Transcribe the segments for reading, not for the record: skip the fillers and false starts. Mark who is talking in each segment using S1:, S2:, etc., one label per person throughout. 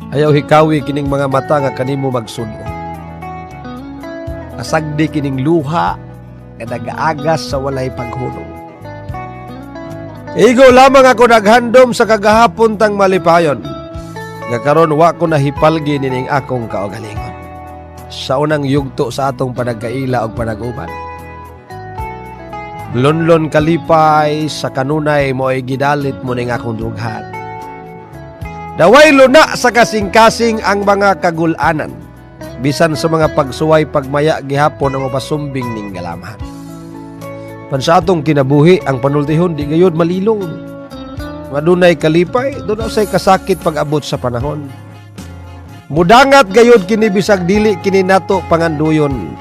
S1: Ayaw hikawi kining mga mata nga kanimo magsuno. Asagdi kining luha nga nagaagas sa walay paghulog. Igo lamang ako naghandom sa kagahapon tang malipayon. Nga karon wa ko nahipalgi nining akong kaugalingon. Sa unang yugto sa atong panagkaila o panag-uban. Lonlon kalipay sa kanunay mo ay gidalit mo ning akong dughan. Daway luna sa kasing-kasing ang mga kagulanan. Bisan sa mga pagsuway pagmaya gihapon ang mapasumbing ning galamahan. Pansa atong kinabuhi ang panultihon di gayud malilong. Madunay kalipay, doon say kasakit pag-abot sa panahon. Mudangat gayud kini bisag dili kini nato panganduyon.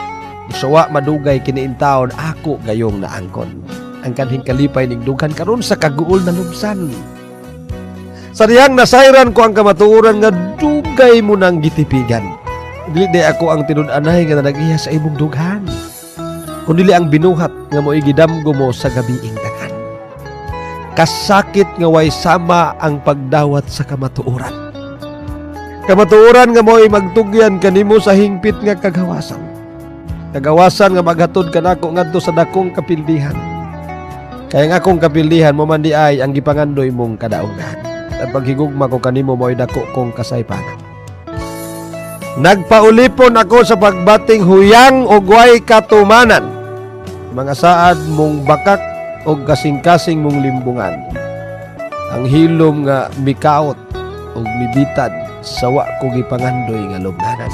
S1: Suwa madugay kini intawon ako gayong naangkon. Ang kanhing kalipay ning dughan karon sa kaguol na lubsan. Sariyang nasayran ko ang kamatuoran nga dugay mo nang gitipigan. Dili day ako ang tinud-anay nga nag-iya sa imong dughan. Kundi ang binuhat nga mo'y gidamgo mo sa gabiing dagan. Kasakit nga way sama ang pagdawat sa kamatuoran. Kamatuoran nga mo'y magtugyan kanimo sa hingpit nga kagawasan. Kagawasan nga maghatod kanako ngadto sa dakong kapildihan. Kaya nga akong kapildihan mo man di ay ang gipangandoy mong kadaungan. At paghigugma ko kanimo mo'y dako kong kasaypanan. Nagpaulipon ako sa pagbating huyang o guway katumanan. Mga saad mong bakak o kasing-kasing mong limbungan. Ang hilom nga mikaot o mibitad sawa ko gipangandoy nga lubnganan.